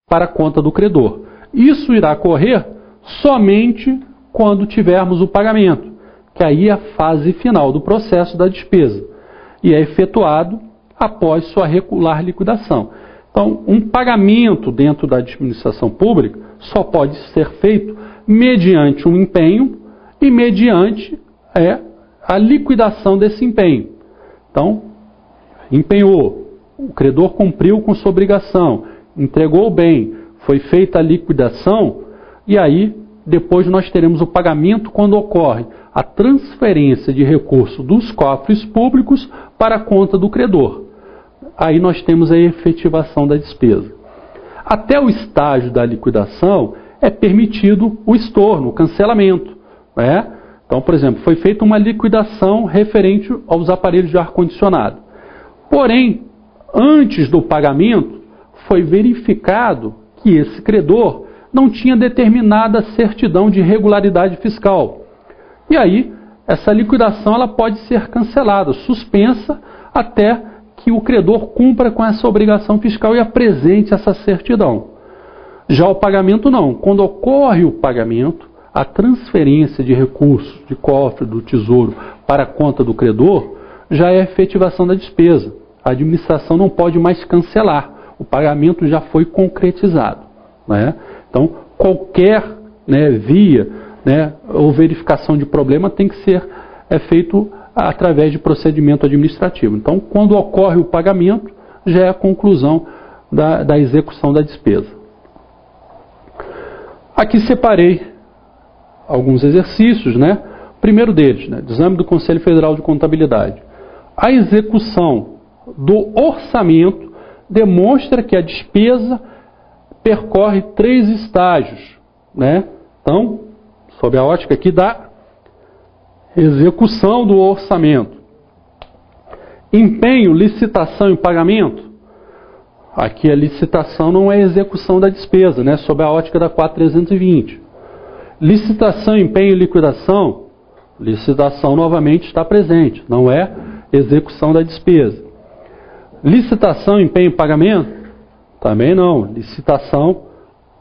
para a conta do credor. Isso irá ocorrer somente quando tivermos o pagamento, que aí é a fase final do processo da despesa, e é efetuado após sua regular liquidação. Então, um pagamento dentro da administração pública só pode ser feito mediante um empenho e mediante a liquidação desse empenho. Então, empenhou, o credor cumpriu com sua obrigação, entregou o bem, foi feita a liquidação, e aí depois nós teremos o pagamento quando ocorre a transferência de recurso dos cofres públicos para a conta do credor. Aí nós temos a efetivação da despesa. Até o estágio da liquidação é permitido o estorno, o cancelamento, né? Então, por exemplo, foi feita uma liquidação referente aos aparelhos de ar-condicionado. Porém, antes do pagamento, foi verificado que esse credor não tinha determinada certidão de regularidade fiscal. E aí, essa liquidação ela pode ser cancelada, suspensa, até que o credor cumpra com essa obrigação fiscal e apresente essa certidão. Já o pagamento não. Quando ocorre o pagamento, a transferência de recursos de cofre do Tesouro para a conta do credor já é a efetivação da despesa. A administração não pode mais cancelar. O pagamento já foi concretizado, né? Então, qualquer via ou verificação de problema tem que ser feito através de procedimento administrativo. Então, quando ocorre o pagamento, já é a conclusão da execução da despesa. Aqui separei alguns exercícios, O primeiro deles, exame do Conselho Federal de Contabilidade. A execução do orçamento demonstra que a despesa percorre 3 estágios, Então, sob a ótica aqui da execução do orçamento. Empenho, licitação e pagamento. Aqui a licitação não é execução da despesa, sob a ótica da 4320. Licitação, empenho e liquidação. Licitação novamente está presente, não é execução da despesa. Licitação, empenho e pagamento? Também não. Licitação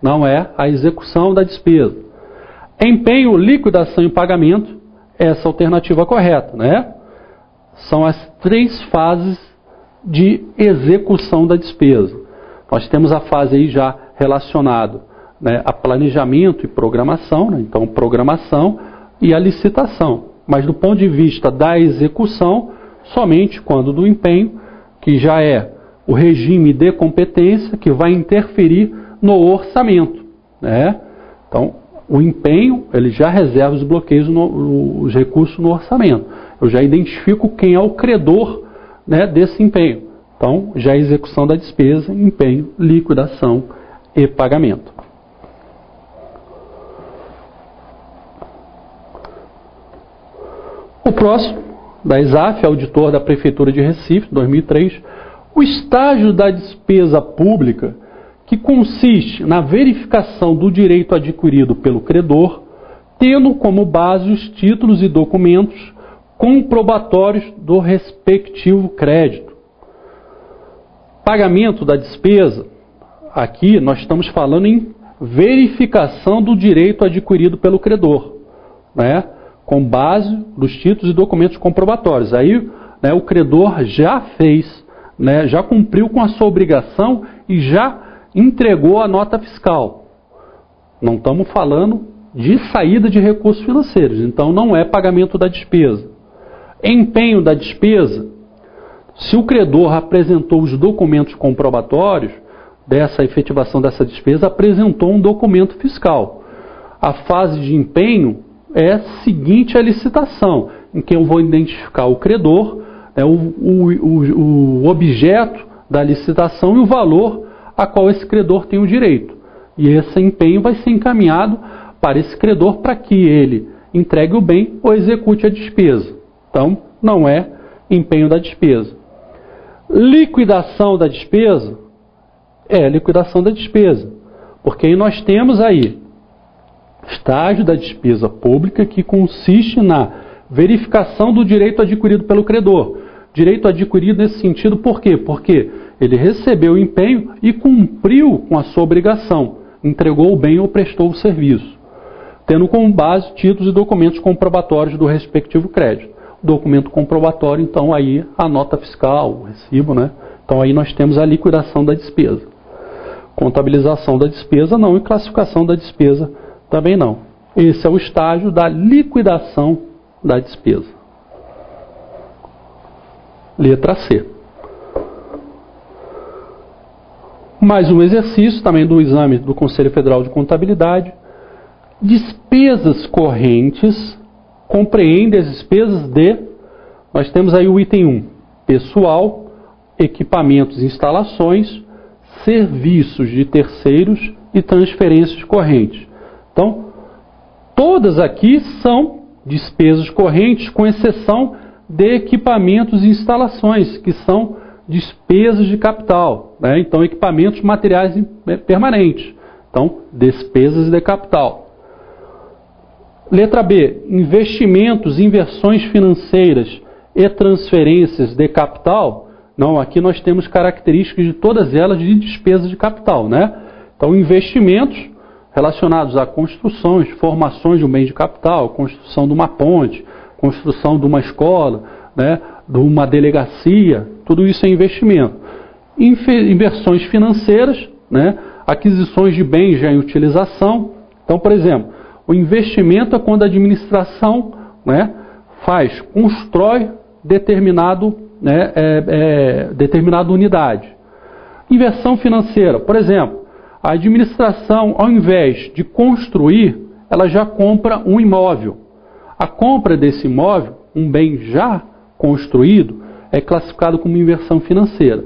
não é a execução da despesa. Empenho, liquidação e pagamento, essa alternativa correta, São as 3 fases de execução da despesa. Nós temos a fase aí já relacionada a planejamento e programação, então programação e a licitação. Mas do ponto de vista da execução, somente quando do empenho, que já é o regime de competência que vai interferir no orçamento, Então, o empenho, ele já reserva os bloqueios, os recursos no orçamento. Eu já identifico quem é o credor desse empenho. Então, já é execução da despesa, empenho, liquidação e pagamento. O próximo, da ESAF, auditor da Prefeitura de Recife, 2003, o estágio da despesa pública, que consiste na verificação do direito adquirido pelo credor, tendo como base os títulos e documentos comprobatórios do respectivo crédito. Pagamento da despesa, aqui nós estamos falando em verificação do direito adquirido pelo credor, com base nos títulos e documentos comprobatórios. Aí o credor já fez, já cumpriu com a sua obrigação e já entregou a nota fiscal. Não estamos falando de saída de recursos financeiros, então não é pagamento da despesa. Empenho da despesa, se o credor apresentou os documentos comprobatórios dessa efetivação dessa despesa, apresentou um documento fiscal. A fase de empenho é seguinte à licitação, em que eu vou identificar o credor, o objeto da licitação e o valor a qual esse credor tem o direito. E esse empenho vai ser encaminhado para esse credor para que ele entregue o bem ou execute a despesa. Então, não é empenho da despesa. Liquidação da despesa é liquidação da despesa. Porque aí nós temos aí estágio da despesa pública, que consiste na verificação do direito adquirido pelo credor. Direito adquirido nesse sentido, por quê? Porque Ele recebeu o empenho e cumpriu com a sua obrigação, entregou o bem ou prestou o serviço, tendo como base títulos e documentos comprobatórios do respectivo crédito. O documento comprobatório, então, aí a nota fiscal, o recibo, né? Então aí nós temos a liquidação da despesa. Contabilização da despesa não, e classificação da despesa também não. Esse é o estágio da liquidação da despesa. Letra C. Mais um exercício também do exame do Conselho Federal de Contabilidade. Despesas correntes compreendem as despesas de... Nós temos aí o item 1. Pessoal, equipamentos e instalações, serviços de terceiros e transferências correntes. Então, todas aqui são despesas correntes, com exceção de equipamentos e instalações, que são despesas de capital, né? Então, equipamentos materiais permanentes. Então, despesas de capital. Letra B, investimentos, inversões financeiras e transferências de capital. Não, aqui nós temos características de todas elas de despesas de capital, né? Então, investimentos relacionados a construções, formações de um bem de capital, construção de uma ponte, construção de uma escola, né, de uma delegacia, tudo isso é investimento. Inversões financeiras, né, aquisições de bens já em utilização. Então, por exemplo, o investimento é quando a administração, né, constrói determinada unidade. Inversão financeira, por exemplo, a administração, ao invés de construir, ela já compra um imóvel. A compra desse imóvel, um bem já construído, é classificado como inversão financeira.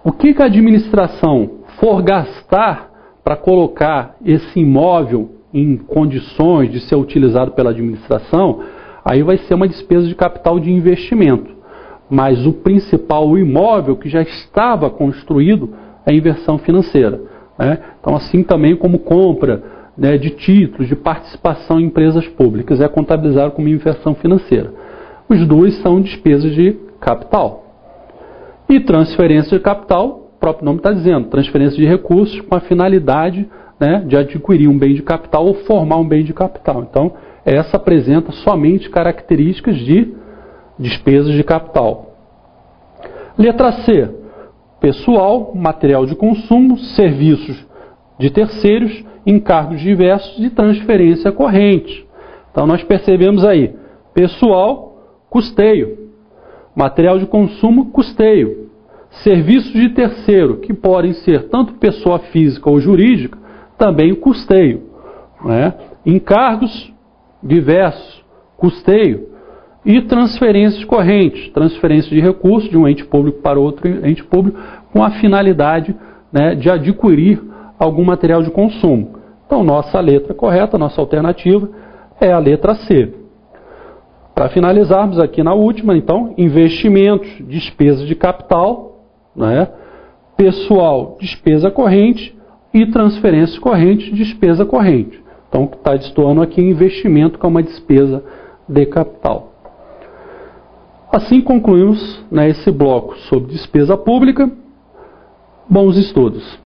O que a administração for gastar para colocar esse imóvel em condições de ser utilizado pela administração, aí vai ser uma despesa de capital de investimento. Mas o principal, o imóvel que já estava construído, é inversão financeira, né? Então, assim também como compra, né, de títulos, de participação em empresas públicas, é contabilizado como inversão financeira. Os dois são despesas de capital. E transferência de capital, o próprio nome está dizendo, transferência de recursos com a finalidade, né, de adquirir um bem de capital ou formar um bem de capital. Então, essa apresenta somente características de despesas de capital. Letra C. Pessoal, material de consumo, serviços de terceiros, encargos diversos e transferência corrente. Então, nós percebemos aí, pessoal, custeio. Material de consumo, custeio. Serviços de terceiro, que podem ser tanto pessoa física ou jurídica, também custeio, né? Encargos diversos, custeio. E transferências correntes, transferência de recursos de um ente público para outro ente público, com a finalidade, né, de adquirir algum material de consumo. Então, nossa letra correta, nossa alternativa, é a letra C. Para finalizarmos aqui na última, então, investimentos, despesas de capital, né, pessoal, despesa corrente, e transferências correntes, despesa corrente. Então, o que está destoando aqui é investimento, que é uma despesa de capital. Assim concluímos, né, esse bloco sobre despesa pública. Bons estudos!